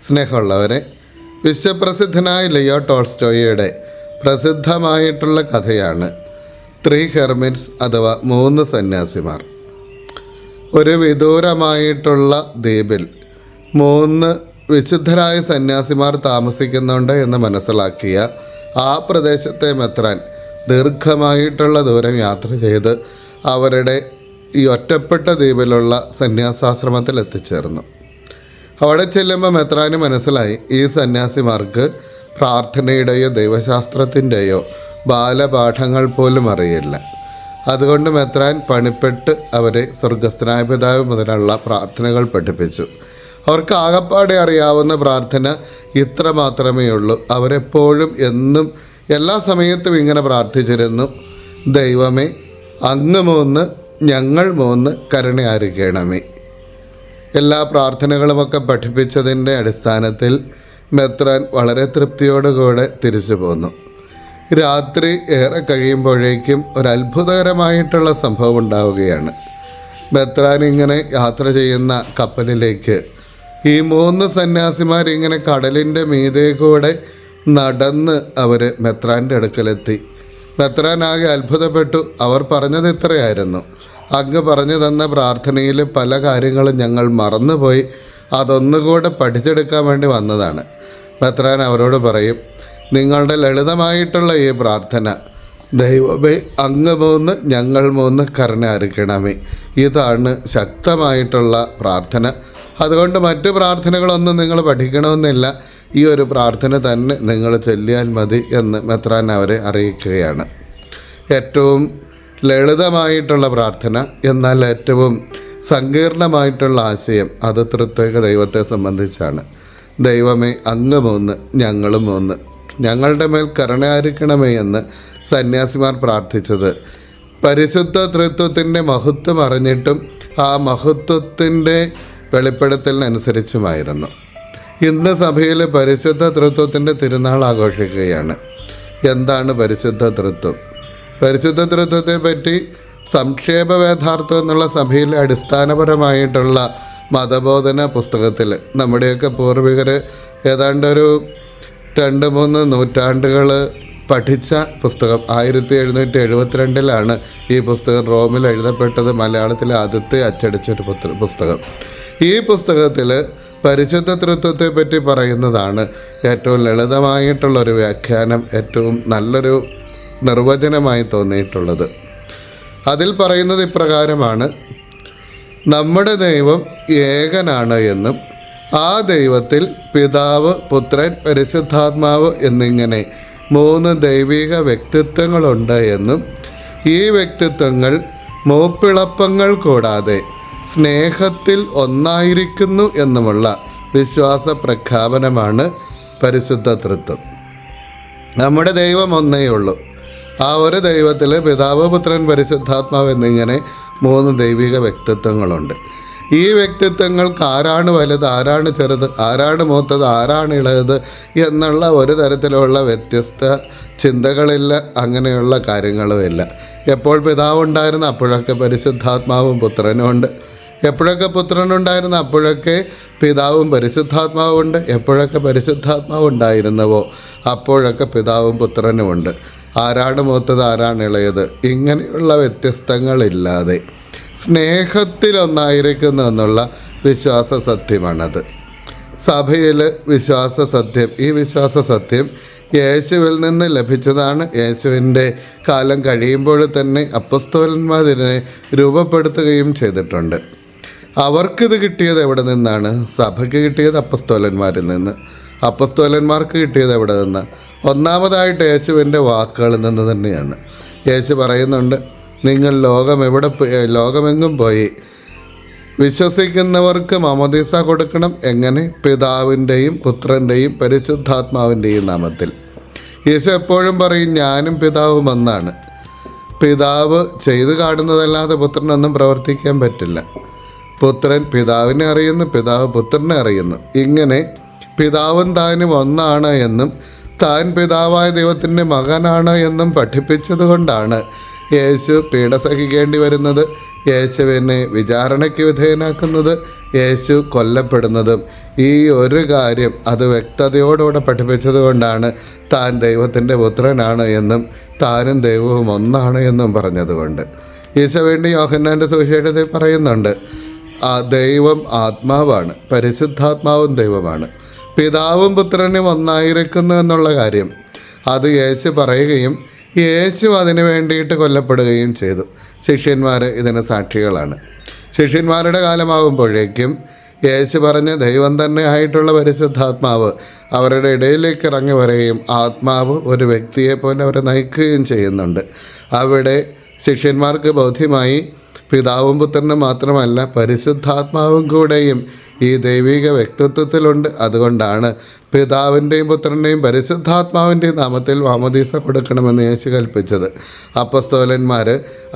സ്നേഹമുള്ളവരെ, വിശ്വപ്രസിദ്ധനായ ലിയോ ടോൾസ്റ്റോയിയുടെ പ്രസിദ്ധമായിട്ടുള്ള കഥയാണ് 3 ഹെർമിറ്റ്സ് അഥവാ 3 സന്യാസിമാർ. ഒരു വിദൂരമായിട്ടുള്ള ദ്വീപിൽ 3 വിശുദ്ധരായ സന്യാസിമാർ താമസിക്കുന്നുണ്ട് എന്ന് മനസ്സിലാക്കിയ ആ പ്രദേശത്തെ മെത്രാൻ ദീർഘമായിട്ടുള്ള ദൂരം യാത്ര ചെയ്ത് അവരുടെ ഈ ഒറ്റപ്പെട്ട ദ്വീപിലുള്ള സന്യാസാശ്രമത്തിൽ എത്തിച്ചേർന്നു. അവിടെ ചെല്ലുമ്പോൾ മെത്രാന് മനസ്സിലായി ഈ സന്യാസിമാർക്ക് പ്രാർത്ഥനയുടെയോ ദൈവശാസ്ത്രത്തിൻ്റെയോ ബാലപാഠങ്ങൾ പോലും അറിയില്ല. അതുകൊണ്ട് മെത്രാൻ പണിപ്പെട്ട് അവരെ സ്വർഗസ്ഥനായ പിതാവ് മുതലുള്ള പ്രാർത്ഥനകൾ പഠിപ്പിച്ചു. അവർക്ക് ആകപ്പാടെ അറിയാവുന്ന പ്രാർത്ഥന ഇത്ര മാത്രമേ ഉള്ളൂ. അവരെപ്പോഴും എന്നും എല്ലാ സമയത്തും ഇങ്ങനെ പ്രാർത്ഥിച്ചിരുന്നു: ദൈവമേ, അങ്ങ് 3, ഞങ്ങൾ 3, കരുണയായിരിക്കണമേ. എല്ലാ പ്രാർത്ഥനകളുമൊക്കെ പഠിപ്പിച്ചതിൻ്റെ അടിസ്ഥാനത്തിൽ മെത്രാൻ വളരെ തൃപ്തിയോടുകൂടെ തിരിച്ചു പോന്നു. രാത്രി ഏറെ കഴിയുമ്പോഴേക്കും ഒരു അത്ഭുതകരമായിട്ടുള്ള സംഭവം ഉണ്ടാവുകയാണ്. മെത്രാൻ ഇങ്ങനെ യാത്ര ചെയ്യുന്ന കപ്പലിലേക്ക് ഈ 3 സന്യാസിമാരിങ്ങനെ കടലിൻ്റെ മീതെ കൂടെ നടന്ന് അവർ മെത്രാൻ്റെ അടുക്കലെത്തി. മെത്രാൻ ആകെ അത്ഭുതപ്പെട്ടു. അവർ പറഞ്ഞത് ഇത്രയായിരുന്നു: അങ്ങ് പറഞ്ഞു തന്ന പ്രാർത്ഥനയിൽ പല കാര്യങ്ങളും ഞങ്ങൾ മറന്നുപോയി, അതൊന്നുകൂടെ പഠിച്ചെടുക്കാൻ വേണ്ടി വന്നതാണ്. മെത്രാൻ അവരോട് പറയും: നിങ്ങളുടെ ലളിതമായിട്ടുള്ള ഈ പ്രാർത്ഥന, ദൈവമേ, അങ്ങ് 3, ഞങ്ങൾ 3, കരുണയായിരിക്കണമേ, ഇതാണ് ശക്തമായിട്ടുള്ള പ്രാർത്ഥന. അതുകൊണ്ട് മറ്റു പ്രാർത്ഥനകളൊന്നും നിങ്ങൾ പഠിക്കണമെന്നില്ല, ഈ ഒരു പ്രാർത്ഥന തന്നെ നിങ്ങൾ ചൊല്ലിയാൽ മതി എന്ന് മെത്രാൻ അവരെ അറിയിക്കുകയാണ്. ഏറ്റവും ലളിതമായിട്ടുള്ള പ്രാർത്ഥന, എന്നാൽ ഏറ്റവും സങ്കീർണമായിട്ടുള്ള ആശയം അത് ത്രിത്വൈക ദൈവത്തെ സംബന്ധിച്ചാണ്. ദൈവമേ, അങ്ങ് 3, ഞങ്ങളും 3, ഞങ്ങളുടെ മേൽ കരുണയായിരിക്കണമേ എന്ന് സന്യാസിമാർ പ്രാർത്ഥിച്ചത് പരിശുദ്ധ ത്രിത്വത്തിൻ്റെ മഹത്വം അറിഞ്ഞിട്ടും ആ മഹത്വത്തിൻ്റെ വെളിപ്പെടുത്തലിനനുസരിച്ചുമായിരുന്നു. ഇന്ന് സഭയിൽ പരിശുദ്ധ ത്രിത്വത്തിൻ്റെ തിരുനാൾ ആഘോഷിക്കുകയാണ്. എന്താണ് പരിശുദ്ധ ത്രിത്വം? പരിശുദ്ധ ത്രിത്വത്തെ പറ്റി സംക്ഷേപ വേദാർത്ഥം എന്നുള്ള സഭയിലെ അടിസ്ഥാനപരമായിട്ടുള്ള മതബോധന പുസ്തകത്തിൽ നമ്മുടെയൊക്കെ പൂർവികർ ഏതാണ്ടൊരു 2-3 നൂറ്റാണ്ടുകൾ പഠിച്ച പുസ്തകം. 1772 ഈ പുസ്തകം റോമിൽ എഴുതപ്പെട്ടത്. മലയാളത്തിലെ ആദ്യത്തെ അച്ചടിച്ചൊരു പുസ്തകം. ഈ പുസ്തകത്തിൽ പരിശുദ്ധ ത്രിത്വത്തെ പറ്റി പറയുന്നതാണ് ഏറ്റവും ലളിതമായിട്ടുള്ളൊരു വ്യാഖ്യാനം, ഏറ്റവും നല്ലൊരു നിർവചനമായി തോന്നിയിട്ടുള്ളത്. അതിൽ പറയുന്നത് ഇപ്രകാരമാണ്: നമ്മുടെ ദൈവം ഏകനാണ് എന്നും ആ ദൈവത്തിൽ പിതാവ്, പുത്രൻ, പരിശുദ്ധാത്മാവ് എന്നിങ്ങനെ 3 ദൈവിക വ്യക്തിത്വങ്ങളുണ്ട് എന്നും ഈ വ്യക്തിത്വങ്ങൾ മൂപ്പിളപ്പങ്ങൾ കൂടാതെ സ്നേഹത്തിൽ ഒന്നായിരിക്കുന്നു എന്നുമുള്ള വിശ്വാസ പ്രഖ്യാപനമാണ് പരിശുദ്ധ ത്രിത്വം. നമ്മുടെ ദൈവം ഒന്നേ ഉള്ളൂ. ആ ഒരു ദൈവത്തിൽ പിതാവ്, പുത്രൻ, പരിശുദ്ധാത്മാവ് എന്നിങ്ങനെ 3 ദൈവിക വ്യക്തിത്വങ്ങളുണ്ട്. ഈ വ്യക്തിത്വങ്ങൾക്ക് ആരാണ് വലുത്, ആരാണ് ചെറുത്, ആരാണ് മൂത്തത്, ആരാണ് ഇളയത് എന്നുള്ള ഒരു തരത്തിലുള്ള വ്യത്യസ്ത ചിന്തകളില്ല, അങ്ങനെയുള്ള കാര്യങ്ങളുമില്ല. എപ്പോൾ പിതാവുണ്ടായിരുന്നു അപ്പോഴൊക്കെ പരിശുദ്ധാത്മാവും പുത്രനും ഉണ്ട്. എപ്പോഴൊക്കെ പുത്രനുണ്ടായിരുന്നു അപ്പോഴൊക്കെ പിതാവും പരിശുദ്ധാത്മാവും ഉണ്ട്. എപ്പോഴൊക്കെ പരിശുദ്ധാത്മാവ് ഉണ്ടായിരുന്നവോ അപ്പോഴൊക്കെ പിതാവും പുത്രനുമുണ്ട്. ആരാണ് മൂത്തത്, ആരാണ് ഇളയത്, ഇങ്ങനെയുള്ള വ്യത്യസ്തങ്ങളില്ലാതെ സ്നേഹത്തിലൊന്നായിരിക്കുന്നു എന്നുള്ള വിശ്വാസ സത്യമാണത്. സഭയിൽ വിശ്വാസ സത്യം, ഈ വിശ്വാസ സത്യം യേശുവിൽ നിന്ന് ലഭിച്ചതാണ്. യേശുവിൻ്റെ കാലം കഴിയുമ്പോൾ തന്നെ അപ്പസ്തോലന്മാർ ഇതിനെ രൂപപ്പെടുത്തുകയും ചെയ്തിട്ടുണ്ട്. അവർക്കിത് കിട്ടിയത് എവിടെ നിന്നാണ്? സഭയ്ക്ക് കിട്ടിയത് അപ്പസ്തോലന്മാരിൽ നിന്ന്. അപ്പസ്തോലന്മാർക്ക് കിട്ടിയത് എവിടെ നിന്ന്? ഒന്നാമതായിട്ട് യേശുവിൻ്റെ വാക്കുകളിൽ നിന്ന് തന്നെയാണ്. യേശു പറയുന്നുണ്ട്: നിങ്ങൾ ലോകമെങ്ങും പോയി വിശ്വസിക്കുന്നവർക്ക് മാമോദീസ കൊടുക്കണം. എങ്ങനെ? പിതാവിൻ്റെയും പുത്രൻ്റെയും പരിശുദ്ധാത്മാവിൻ്റെയും നാമത്തിൽ. യേശു എപ്പോഴും പറയും, ഞാനും പിതാവും ഒന്നാണ്. പിതാവ് ചെയ്തു കാണുന്നതല്ലാതെ പുത്രനൊന്നും പ്രവർത്തിക്കാൻ പറ്റില്ല. പുത്രൻ പിതാവിനെ അറിയുന്നു, പിതാവ് പുത്രനെ അറിയുന്നു. ഇങ്ങനെ പിതാവും താനും ഒന്നാണ് എന്നും താൻ പിതാവായ ദൈവത്തിൻ്റെ മകനാണ് എന്നും പഠിപ്പിച്ചത് കൊണ്ടാണ് യേശു പീഡ സഹിക്കേണ്ടി വരുന്നത്, യേശുവിനെ വിചാരണയ്ക്ക് വിധേയനാക്കുന്നത്, യേശു കൊല്ലപ്പെടുന്നതും ഈ ഒരു കാര്യം അത് വ്യക്തതയോടുകൂടെ പഠിപ്പിച്ചതുകൊണ്ടാണ് താൻ ദൈവത്തിൻ്റെ പുത്രനാണ് എന്നും താനും ദൈവവും ഒന്നാണ് എന്നും പറഞ്ഞതുകൊണ്ട്. ഈശോ വേണ്ടി യോഹന്നാൻ്റെ സുവിശേഷത്തിൽ പറയുന്നുണ്ട്, ദൈവം ആത്മാവാണ്, പരിശുദ്ധാത്മാവും ദൈവമാണ്, പിതാവും പുത്രനും ഒന്നായിരിക്കുന്നു എന്നുള്ള കാര്യം അത് യേശു പറയുകയും യേശു അതിനു വേണ്ടിയിട്ട് കൊല്ലപ്പെടുകയും ചെയ്തു. ശിഷ്യന്മാർ ഇതിന് സാക്ഷികളാണ്. ശിഷ്യന്മാരുടെ കാലമാകുമ്പോഴേക്കും യേശു പറഞ്ഞ ദൈവം തന്നെ ആയിട്ടുള്ള പരിശുദ്ധാത്മാവ് അവരുടെ ഇടയിലേക്ക് ഇറങ്ങി വരികയും ആത്മാവ് ഒരു വ്യക്തിയെ പോലെ അവരെ നയിക്കുകയും ചെയ്യുന്നുണ്ട്. അവിടെ ശിഷ്യന്മാർക്ക് ബോധ്യമായി പിതാവും പുത്രനും മാത്രമല്ല പരിശുദ്ധാത്മാവും കൂടെയും ഈ ദൈവിക വ്യക്തിത്വത്തിലുണ്ട്. അതുകൊണ്ടാണ് പിതാവിൻ്റെയും പുത്രൻ്റെയും പരിശുദ്ധാത്മാവിൻ്റെയും നാമത്തിൽ മാമോദീസ കൊടുക്കണമെന്ന് യേശു കൽപ്പിച്ചത്. അപ്പസ്തോലന്മാർ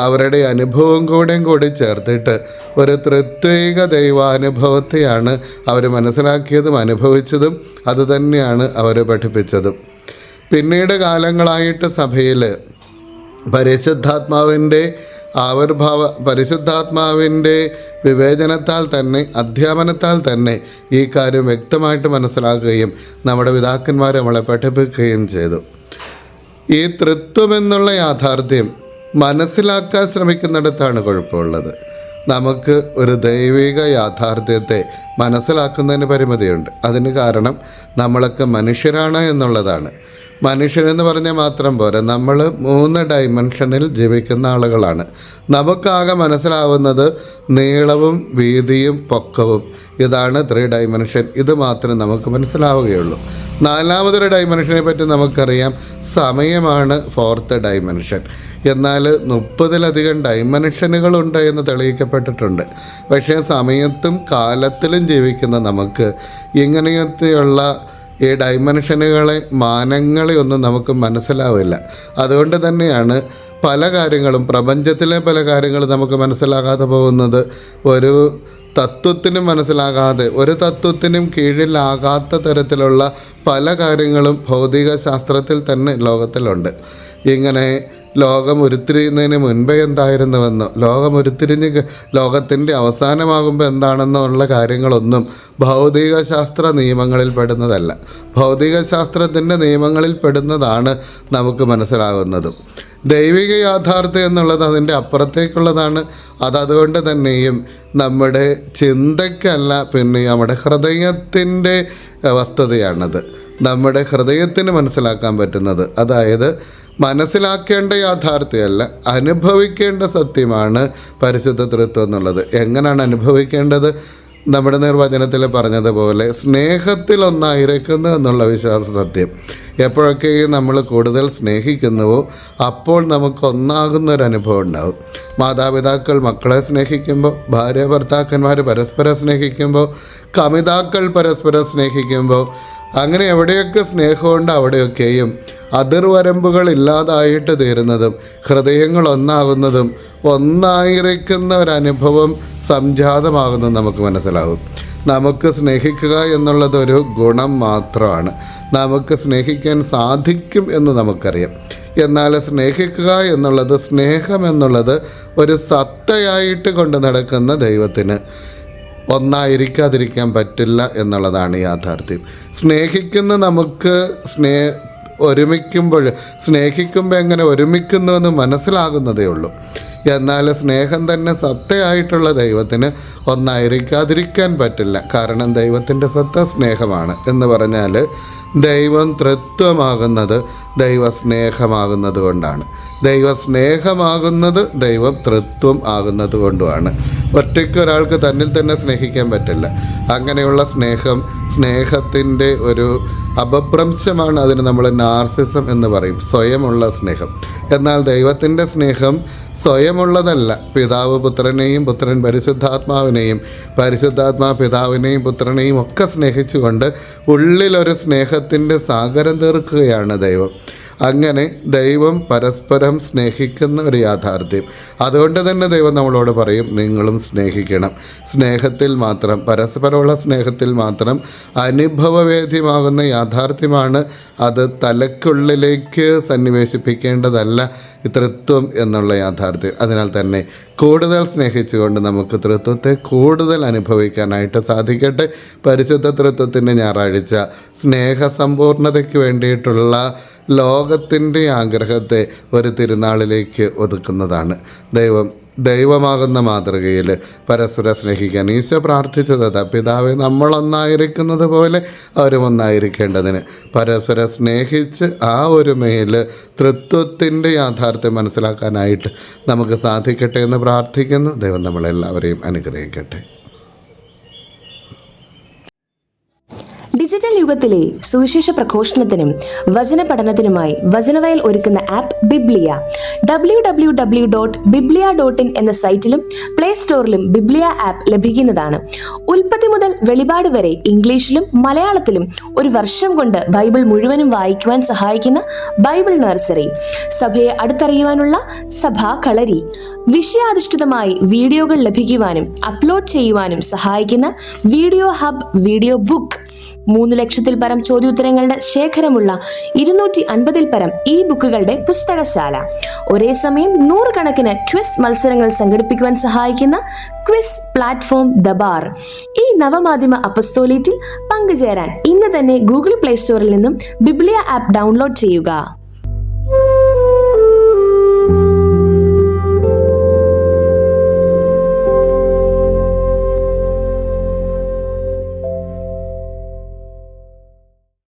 അവരുടെ അനുഭവം കൂടി ചേർത്തിട്ട് ഒരു ത്രിത്വിക ദൈവാനുഭവത്തെയാണ് അവർ മനസ്സിലാക്കിയതും അനുഭവിച്ചതും അതുതന്നെയാണ് അവർ പഠിപ്പിച്ചതും. പിന്നീട് കാലങ്ങളായിട്ട് സഭയിൽ പരിശുദ്ധാത്മാവിൻ്റെ വിവേചനത്താൽ തന്നെ അധ്യാപനത്താൽ തന്നെ ഈ കാര്യം വ്യക്തമായിട്ട് മനസ്സിലാക്കുകയും നമ്മുടെ പിതാക്കന്മാർ നമ്മളെ പഠിപ്പിക്കുകയും ചെയ്തു. ഈ ത്രിത്വം എന്നുള്ള യാഥാർത്ഥ്യം മനസ്സിലാക്കാൻ ശ്രമിക്കുന്നിടത്താണ് കുഴപ്പമുള്ളത്. നമുക്ക് ഒരു ദൈവിക യാഥാർത്ഥ്യത്തെ മനസ്സിലാക്കുന്നതിന് പരിമിതിയുണ്ട്. അതിന് കാരണം നമ്മളൊക്കെ മനുഷ്യരാണ് എന്നുള്ളതാണ്. മനുഷ്യനെന്ന് പറഞ്ഞാൽ മാത്രം പോരാ, നമ്മൾ 3 ഡൈമെൻഷനിൽ ജീവിക്കുന്ന ആളുകളാണ്. നമുക്കാകെ മനസ്സിലാവുന്നത് നീളവും വീതിയും പൊക്കവും, ഇതാണ് 3 ഡൈമെൻഷൻ. ഇത് മാത്രമേ നമുക്ക് മനസ്സിലാവുകയുള്ളൂ. 4ാമതൊരു ഡൈമെൻഷനെ പറ്റി നമുക്കറിയാം, സമയമാണ് 4th ഡൈമെൻഷൻ. എന്നാൽ 30ലധികം ഡൈമെൻഷനുകളുണ്ട് എന്ന് തെളിയിക്കപ്പെട്ടിട്ടുണ്ട്. പക്ഷേ സമയത്തും കാലത്തിലും ജീവിക്കുന്ന നമുക്ക് ഇങ്ങനെയൊക്കെയുള്ള ഈ ഡൈമെൻഷനുകളെ മാനങ്ങളെ ഒന്നും നമുക്ക് മനസ്സിലാവില്ല. അതുകൊണ്ട് തന്നെയാണ് പല കാര്യങ്ങളും പ്രപഞ്ചത്തിലെ പല കാര്യങ്ങളും നമുക്ക് മനസ്സിലാകാതെ പോകുന്നത്. ഒരു തത്വത്തിനും മനസ്സിലാകാതെ, ഒരു തത്വത്തിനും കീഴിലാകാത്ത തരത്തിലുള്ള പല കാര്യങ്ങളും ഭൗതിക ശാസ്ത്രത്തിൽ തന്നെ ലോകത്തിലുണ്ട്. ഇങ്ങനെ ലോകം ഉരുത്തിരിയുന്നതിന് മുൻപേ എന്തായിരുന്നുവെന്നോ ലോകം ഉരുത്തിരിഞ്ഞ് ലോകത്തിൻ്റെ അവസാനമാകുമ്പോൾ എന്താണെന്നോ ഉള്ള കാര്യങ്ങളൊന്നും ഭൗതിക ശാസ്ത്ര നിയമങ്ങളിൽ പെടുന്നതല്ല. ഭൗതിക ശാസ്ത്രത്തിൻ്റെ നിയമങ്ങളിൽ പെടുന്നതാണ് നമുക്ക് മനസ്സിലാകുന്നതും. ദൈവിക യാഥാർത്ഥ്യം എന്നുള്ളത് അതിൻ്റെ അപ്പുറത്തേക്കുള്ളതാണ്. അതുകൊണ്ട് തന്നെയും നമ്മുടെ ചിന്തയ്ക്കല്ല, പിന്നെ നമ്മുടെ ഹൃദയത്തിൻ്റെ വസ്തുതയാണത്. നമ്മുടെ ഹൃദയത്തിന് മനസ്സിലാക്കാൻ പറ്റുന്നത്, അതായത് മനസ്സിലാക്കേണ്ട യാഥാർത്ഥ്യമല്ല, അനുഭവിക്കേണ്ട സത്യമാണ് പരിശുദ്ധ ത്രിത്വം എന്നുള്ളത്. എങ്ങനെയാണ് അനുഭവിക്കേണ്ടത്? നമ്മുടെ നിർവചനത്തിൽ പറഞ്ഞതുപോലെ സ്നേഹത്തിലൊന്നായിരിക്കുന്നു എന്നുള്ള വിശ്വാസ സത്യം. എപ്പോഴൊക്കെയും നമ്മൾ കൂടുതൽ സ്നേഹിക്കുന്നുവോ അപ്പോൾ നമുക്ക് ഒന്നാകുന്നൊരനുഭവം ഉണ്ടാകും. മാതാപിതാക്കൾ മക്കളെ സ്നേഹിക്കുമ്പോൾ, ഭാര്യ ഭർത്താക്കന്മാർ പരസ്പരം സ്നേഹിക്കുമ്പോൾ, കമിതാക്കൾ പരസ്പരം സ്നേഹിക്കുമ്പോൾ, അങ്ങനെ എവിടെയൊക്കെ സ്നേഹമുണ്ട് അവിടെയൊക്കെയും അതിർവരമ്പുകൾ ഇല്ലാതായിട്ട് തീരുന്നതും ഹൃദയങ്ങൾ ഒന്നാകുന്നതും ഒന്നായിരിക്കുന്ന ഒരനുഭവം സംജാതമാകുന്നതും നമുക്ക് മനസ്സിലാകും. നമുക്ക് സ്നേഹിക്കുക എന്നുള്ളതൊരു ഗുണം മാത്രമാണ്. നമുക്ക് സ്നേഹിക്കാൻ സാധിക്കും എന്ന് നമുക്കറിയാം. എന്നാൽ സ്നേഹിക്കുക എന്നുള്ളത്, സ്നേഹം എന്നുള്ളത് ഒരു സത്തയായിട്ട് കൊണ്ട് നടക്കുന്ന ദൈവത്തിന് ഒന്നായിരിക്കാതിരിക്കാൻ പറ്റില്ല എന്നുള്ളതാണ് യാഥാർത്ഥ്യം. സ്നേഹിക്കുന്ന നമുക്ക് സ്നേഹിക്കുമ്പോൾ എങ്ങനെ ഒരുമിക്കുന്നുവെന്ന് മനസ്സിലാകുന്നതേ ഉള്ളൂ. എന്നാൽ സ്നേഹം തന്നെ സത്തയായിട്ടുള്ള ദൈവത്തിന് ഒന്നായിരിക്കാതിരിക്കാൻ പറ്റില്ല. കാരണം ദൈവത്തിൻ്റെ സത്ത സ്നേഹമാണ് എന്ന് പറഞ്ഞാൽ ദൈവം ത്രിത്വമാകുന്നത് ദൈവസ്നേഹമാകുന്നത് കൊണ്ടാണ്. ദൈവസ്നേഹമാകുന്നത് ദൈവം ത്രിത്വം ആകുന്നത് കൊണ്ടുമാണ്. ഒറ്റയ്ക്ക് ഒരാൾക്ക് തന്നിൽ തന്നെ സ്നേഹിക്കാൻ പറ്റില്ല. അങ്ങനെയുള്ള സ്നേഹത്തിൻ്റെ ഒരു അപഭ്രംശമാണ്. അതിന് നമ്മൾ നാർസിസം എന്ന് പറയും, സ്വയമുള്ള സ്നേഹം. എന്നാൽ ദൈവത്തിൻ്റെ സ്നേഹം സ്വയമുള്ളതല്ല. പിതാവ് പുത്രനെയും, പുത്രൻ പരിശുദ്ധാത്മാവിനെയും, പരിശുദ്ധാത്മാ പിതാവിനെയും പുത്രനെയും ഒക്കെ സ്നേഹിച്ചുകൊണ്ട് ഉള്ളിലൊരു സ്നേഹത്തിൻ്റെ സാഗരം തീർക്കുകയാണ് ദൈവം. അങ്ങനെ ദൈവം പരസ്പരം സ്നേഹിക്കുന്ന ഒരു യാഥാർത്ഥ്യം. അതുകൊണ്ട് തന്നെ ദൈവം നമ്മളോട് പറയും, നിങ്ങളും സ്നേഹിക്കണം. സ്നേഹത്തിൽ മാത്രം, പരസ്പരമുള്ള സ്നേഹത്തിൽ മാത്രം അനുഭവവേദ്യമാകുന്ന യാഥാർത്ഥ്യമാണ് അത്. തലയ്ക്കുള്ളിലേക്ക് സന്നിവേശിപ്പിക്കേണ്ടതല്ല ഈ തൃത്വം എന്നുള്ള യാഥാർത്ഥ്യം. അതിനാൽ തന്നെ കൂടുതൽ സ്നേഹിച്ചുകൊണ്ട് നമുക്ക് തൃത്വത്തെ കൂടുതൽ അനുഭവിക്കാനായിട്ട് സാധിക്കട്ടെ. പരിശുദ്ധ തൃത്വത്തിൻ്റെ ഞായറാഴ്ച സ്നേഹസമ്പൂർണതയ്ക്ക് വേണ്ടിയിട്ടുള്ള ലോകത്തിൻ്റെ ആഗ്രഹത്തെ ഒരു തിരുനാളിലേക്ക് ഒതുക്കുന്നതാണ്. ദൈവമാകുന്ന മാതൃകയിൽ പരസ്പരം സ്നേഹിക്കാൻ ഈശോ പ്രാർത്ഥിച്ചത്, പിതാവേ നമ്മളൊന്നായിരിക്കുന്നത് പോലെ അവരും ഒന്നായിരിക്കേണ്ടതിന് പരസ്പരം സ്നേഹിച്ച് ആ ഒരുമയിൽ തൃത്വത്തിൻ്റെ യാഥാർത്ഥ്യം മനസ്സിലാക്കാനായിട്ട് നമുക്ക് സാധിക്കട്ടെ എന്ന് പ്രാർത്ഥിക്കുന്നു. ദൈവം നമ്മളെല്ലാവരെയും അനുഗ്രഹിക്കട്ടെ. ഡിജിറ്റൽ യുഗത്തിലെ സുവിശേഷ പ്രഘോഷണത്തിനും വചന പഠനത്തിനുമായി വചനവയൽ ഒരുക്കുന്ന ആപ്പ് ബിബ്ലിയ. www.biblia.in എന്ന സൈറ്റിലും പ്ലേ സ്റ്റോറിലും ബിബ്ലിയ ആപ്പ് ലഭിക്കുന്നതാണ്. ഉൽപ്പത്തി മുതൽ വെളിപാട് വരെ ഇംഗ്ലീഷിലും മലയാളത്തിലും ഒരു വർഷം കൊണ്ട് ബൈബിൾ മുഴുവനും വായിക്കുവാൻ സഹായിക്കുന്ന ബൈബിൾ നഴ്സറി, സഭയെ അടുത്തറിയുവാനുള്ള സഭാ കളരി, വിഷയാധിഷ്ഠിതമായി വീഡിയോകൾ ലഭിക്കുവാനും അപ്ലോഡ് ചെയ്യുവാനും സഹായിക്കുന്ന വീഡിയോ ഹബ്, വീഡിയോ ബുക്ക്, 3 ലക്ഷത്തിൽ പരം ചോദ്യോത്തരങ്ങളുടെ ശേഖരമുള്ള 250-ൽ പരം ഇ ബുക്കുകളുടെ പുസ്തകശാല, ഒരേ സമയം 100 കണക്കിന് ക്വിസ് മത്സരങ്ങൾ സംഘടിപ്പിക്കുവാൻ സഹായിക്കുന്ന ക്വിസ് പ്ലാറ്റ്ഫോം ദബാർ. ഈ നവമാധ്യമ അപ്പസ്തോലേറ്റിൽ പങ്കുചേരാൻ ഇന്ന് തന്നെ ഗൂഗിൾ പ്ലേ സ്റ്റോറിൽ നിന്നും ബിബ്ലിയ ആപ്പ് ഡൗൺലോഡ് ചെയ്യുക.